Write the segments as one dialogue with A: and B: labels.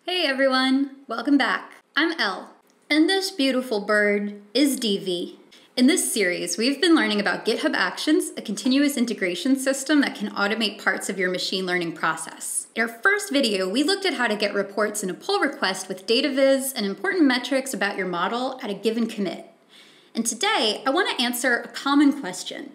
A: Hey everyone, welcome back. I'm Elle, and this beautiful bird is DV. In this series, we've been learning about GitHub Actions, a continuous integration system that can automate parts of your machine learning process. In our first video, we looked at how to get reports in a pull request with data viz and important metrics about your model at a given commit. And today, I want to answer a common question.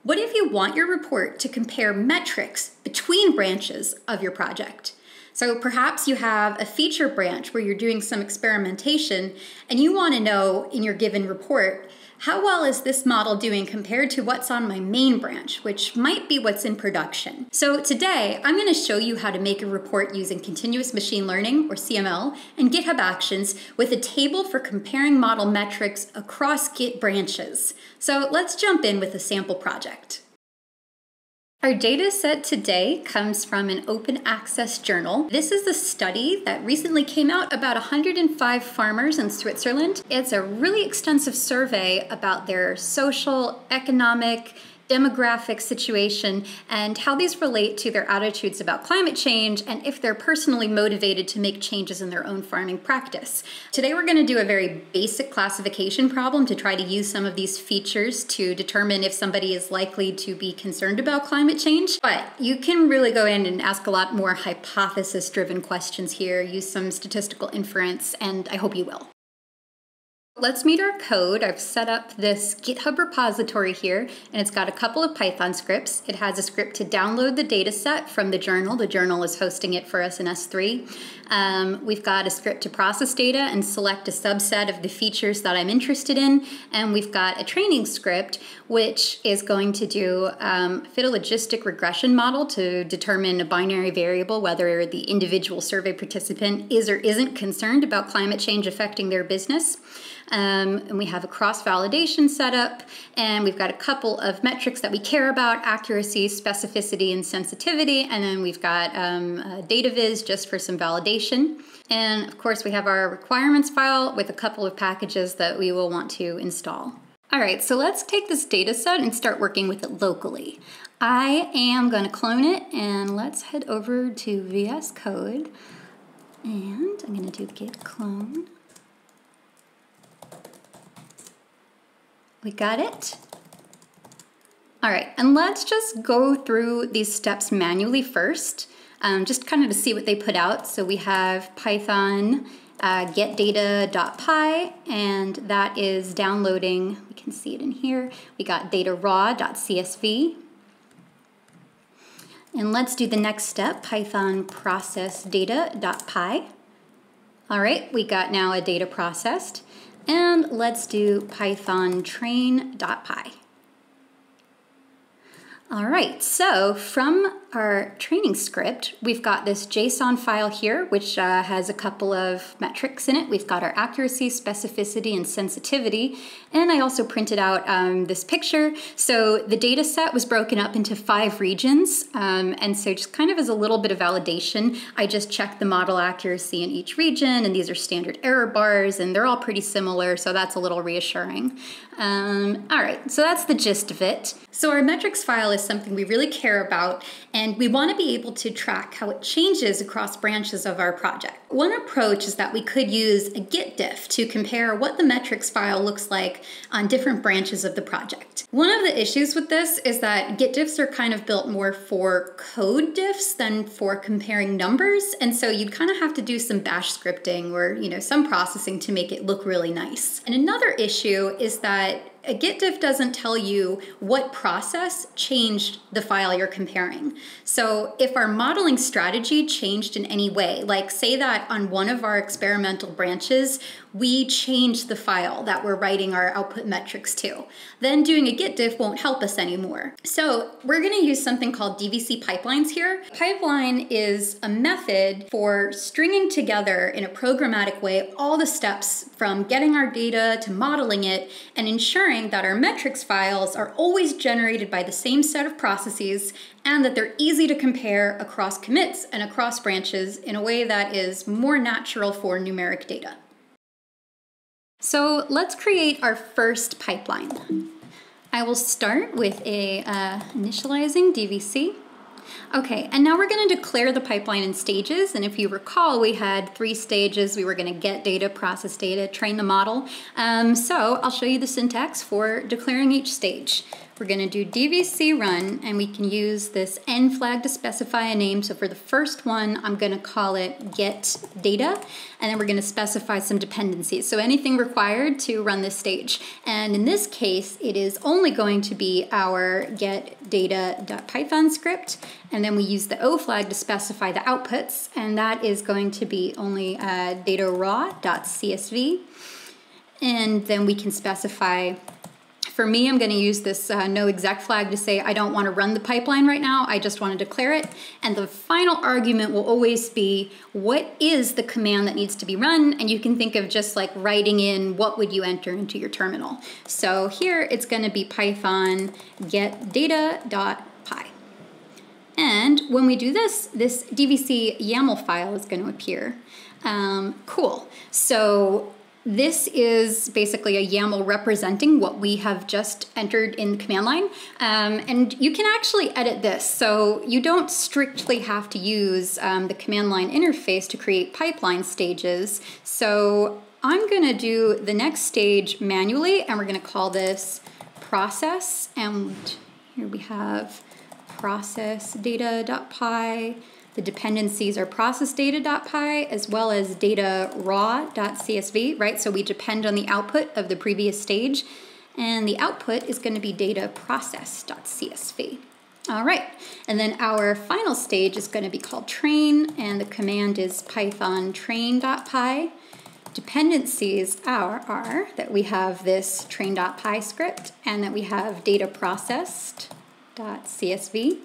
A: What if you want your report to compare metrics between branches of your project? So perhaps you have a feature branch where you're doing some experimentation and you want to know in your given report, how well is this model doing compared to what's on my main branch, which might be what's in production. So today, I'm going to show you how to make a report using continuous machine learning, or CML, and GitHub Actions with a table for comparing model metrics across Git branches. So let's jump in with a sample project. Our data set today comes from an open access journal. This is a study that recently came out about 105 farmers in Switzerland. It's a really extensive survey about their social, economic, demographic situation and how these relate to their attitudes about climate change and if they're personally motivated to make changes in their own farming practice. Today we're going to do a very basic classification problem to try to use some of these features to determine if somebody is likely to be concerned about climate change. But you can really go in and ask a lot more hypothesis-driven questions here, use some statistical inference, and I hope you will. Let's meet our code. I've set up this GitHub repository here, and it's got a couple of Python scripts. It has a script to download the data set from the journal. The journal is hosting it for us in S3. We've got a script to process data and select a subset of the features that I'm interested in. And we've got a training script, which is going to do fit a logistic regression model to determine a binary variable, whether the individual survey participant is or isn't concerned about climate change affecting their business. And we have a cross-validation setup, and we've got a couple of metrics that we care about: accuracy, specificity, and sensitivity. And then we've got data viz just for some validation. And of course, we have our requirements file with a couple of packages that we will want to install. All right, so let's take this data set and start working with it locally. I am going to clone it, and let's head over to VS Code. And I'm going to do git clone. We got it. All right, and let's just go through these steps manually first, just kind of to see what they put out. So we have Python getData.py, and that is downloading. We can see it in here. We got data raw.csv. And let's do the next step, Python process data.py. All right, we got now a data processed. And let's do Python train.py. All right, so from our training script, we've got this JSON file here, which has a couple of metrics in it. We've got our accuracy, specificity, and sensitivity. And I also printed out this picture. So the data set was broken up into 5 regions. And so just kind of as a little bit of validation, I just checked the model accuracy in each region, and these are standard error bars, and they're all pretty similar, so that's a little reassuring. All right, so that's the gist of it. So our metrics file is something we really care about, and we want to be able to track how it changes across branches of our project. One approach is that we could use a Git diff to compare what the metrics file looks like on different branches of the project. One of the issues with this is that Git diffs are kind of built more for code diffs than for comparing numbers, and so you'd kind of have to do some bash scripting or some processing to make it look really nice. And another issue is that a Git diff doesn't tell you what process changed the file you're comparing. So if our modeling strategy changed in any way, like say that on one of our experimental branches, we changed the file that we're writing our output metrics to, then doing a Git diff won't help us anymore. So we're going to use something called DVC pipelines here. Pipeline is a method for stringing together in a programmatic way all the steps from getting our data to modeling it and ensuring that our metrics files are always generated by the same set of processes and that they're easy to compare across commits and across branches in a way that is more natural for numeric data. So let's create our first pipeline. I will start with a initializing DVC. Okay, and now we're going to declare the pipeline in stages. And if you recall, we had 3 stages. We were going to get data, process data, train the model. So I'll show you the syntax for declaring each stage. We're going to do dvc run, and we can use this n flag to specify a name. So for the first one, I'm going to call it get data, and then we're going to specify some dependencies. So anything required to run this stage. And in this case, it is only going to be our get data.python script, and then we use the O flag to specify the outputs, and that is going to be only data raw.csv. And then we can specify, for me, I'm going to use this no exec flag to say I don't want to run the pipeline right now, I just want to declare it. And the final argument will always be what is the command that needs to be run, and you can think of just like writing in what would you enter into your terminal. So here it's going to be python get data.py. And when we do this, this dvc YAML file is going to appear. Cool. So this is basically a YAML representing what we have just entered in the command line. And you can actually edit this. So you don't strictly have to use the command line interface to create pipeline stages. So I'm going to do the next stage manually, and we're going to call this process. And here we have process data.py. The dependencies are process data.py as well as data raw.csv, right? So we depend on the output of the previous stage, and the output is going to be data process.csv. All right, and then our final stage is going to be called train, and the command is python train.py. Dependencies are that we have this train.py script and that we have data processed.csv.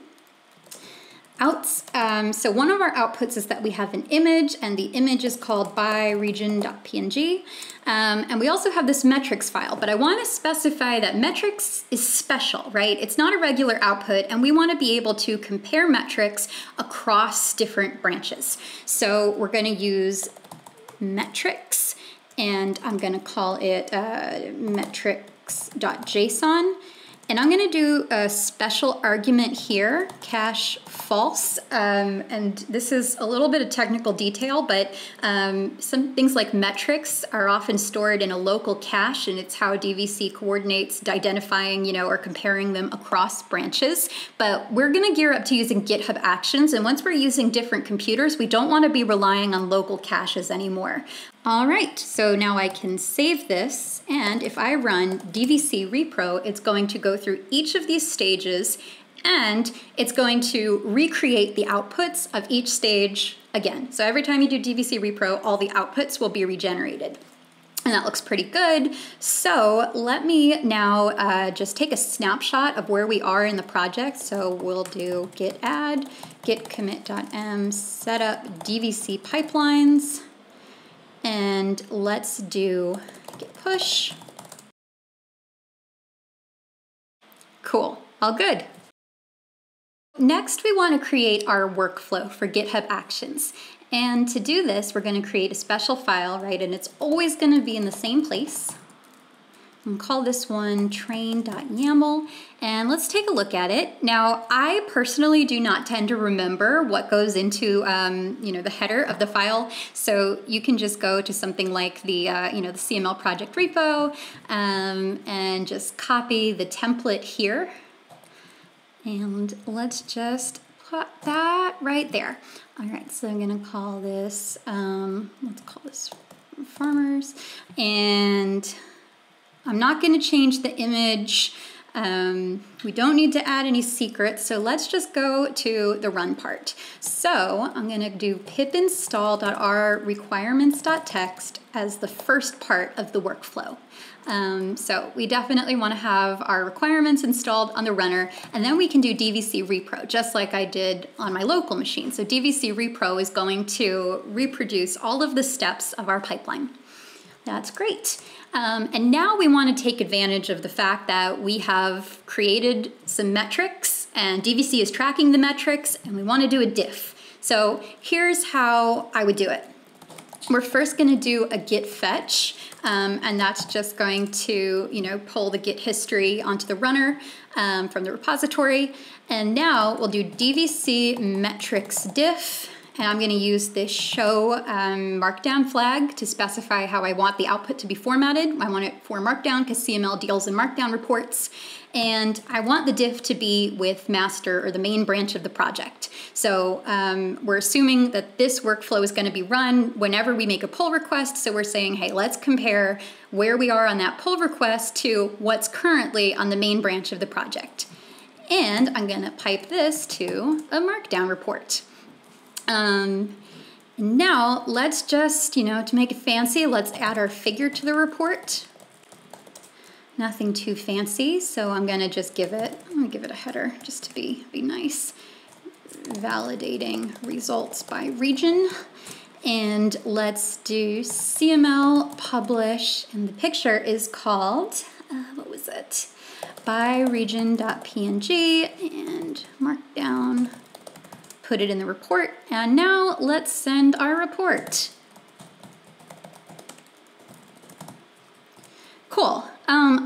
A: Outs, so one of our outputs is that we have an image, and the image is called by region.png. And we also have this metrics file, but I want to specify that metrics is special, right? It's not a regular output, and we want to be able to compare metrics across different branches. So we're going to use metrics, and I'm going to call it metrics.json. And I'm going to do a special argument here, cache false, and this is a little bit of technical detail, but some things like metrics are often stored in a local cache, and it's how DVC coordinates identifying, or comparing them across branches. But we're going to gear up to using GitHub Actions, and once we're using different computers, we don't want to be relying on local caches anymore. All right, so now I can save this, and if I run dvc repro, it's going to go through each of these stages, and it's going to recreate the outputs of each stage again. So every time you do dvc repro, all the outputs will be regenerated. And that looks pretty good. So let me now just take a snapshot of where we are in the project. So we'll do git add, git commit.m, set up dvc pipelines, and let's do git push. Cool, all good. Next, we want to create our workflow for GitHub Actions. And to do this, we're going to create a special file, right? And it's always going to be in the same place. And call this one train.yaml, and let's take a look at it. Now, I personally do not tend to remember what goes into the header of the file, so you can just go to something like the the CML project repo and just copy the template here, and let's just put that right there. All right, so I'm going to call this let's call this farmers, and I'm not going to change the image. We don't need to add any secrets, so let's just go to the run part. So I'm going to do pip install.r requirements.txt as the first part of the workflow. So we definitely want to have our requirements installed on the runner, and then we can do dvc repro, just like I did on my local machine. So dvc repro is going to reproduce all of the steps of our pipeline. That's great. And now we want to take advantage of the fact that we have created some metrics, and DVC is tracking the metrics, and we want to do a diff. So here's how I would do it. we're first going to do a git fetch, and that's just going to, pull the git history onto the runner from the repository. And now we'll do dvc metrics diff, and I'm going to use this show markdown flag to specify how I want the output to be formatted. I want it for markdown because CML deals in markdown reports. And I want the diff to be with master, or the main branch of the project. So we're assuming that this workflow is going to be run whenever we make a pull request. So we're saying, hey, let's compare where we are on that pull request to what's currently on the main branch of the project. And I'm going to pipe this to a markdown report. Now let's just, to make it fancy, let's add our figure to the report. Nothing too fancy, so I'm gonna just give it a header just to be nice. Validating results by region. And let's do CML publish, and the picture is called, what was it? By region.png, and markdown, put it in the report. And now let's send our report. Cool.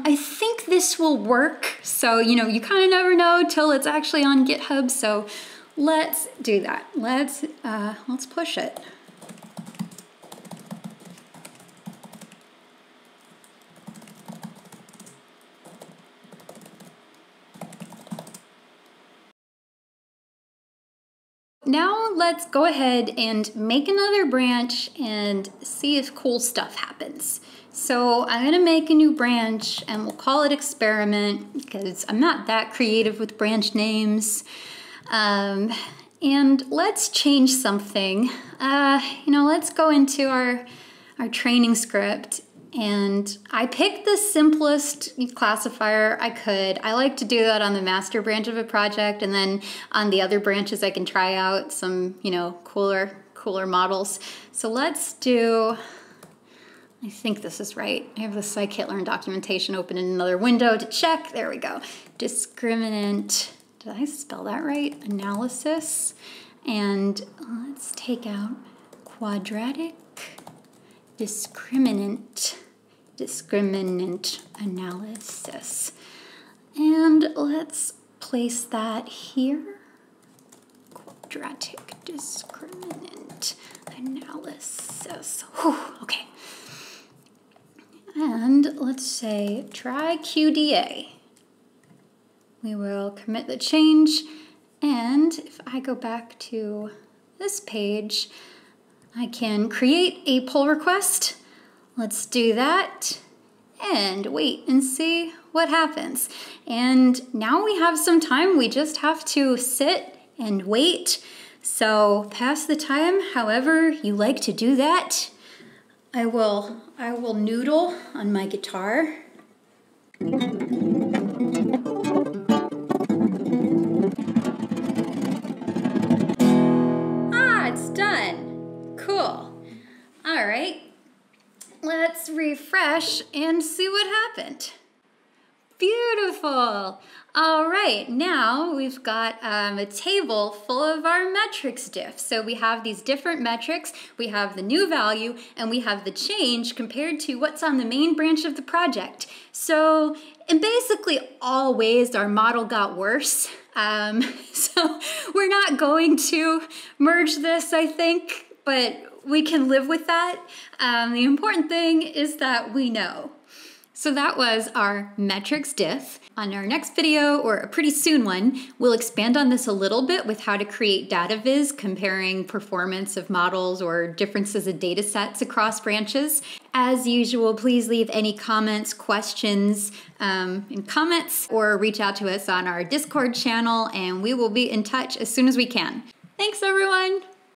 A: I think this will work. So, you kind of never know till it's actually on GitHub. So let's do that. Let's push it. Now let's go ahead and make another branch and see if cool stuff happens. So I'm gonna make a new branch and we'll call it experiment because I'm not that creative with branch names. And let's change something. Let's go into our training script, and I picked the simplest classifier I could. I like to do that on the master branch of a project, and then on the other branches I can try out some, cooler models. So let's do, I think this is right. I have the scikit-learn documentation open in another window to check. There we go. Discriminant, did I spell that right? Analysis. And let's take out quadratic discriminant analysis. And let's place that here. Quadratic discriminant analysis. Whew, okay. And let's say try QDA. We will commit the change, and if I go back to this page, I can create a pull request. Let's do that and wait and see what happens. And now we have some time. We just have to sit and wait. So pass the time however you like to do that. I will noodle on my guitar. It's done. Cool. All right. Let's refresh and see what happened. Beautiful. All right, now we've got a table full of our metrics diff. So we have these different metrics, we have the new value, and we have the change compared to what's on the main branch of the project. So in basically all ways, our model got worse. So we're not going to merge this, I think, but we can live with that. The important thing is that we know. So that was our metrics diff. On our next video, or a pretty soon one, we'll expand on this a little bit with how to create data viz, comparing performance of models or differences in data sets across branches. As usual, please leave any comments, questions in comments, or reach out to us on our Discord channel, and we will be in touch as soon as we can. Thanks, everyone.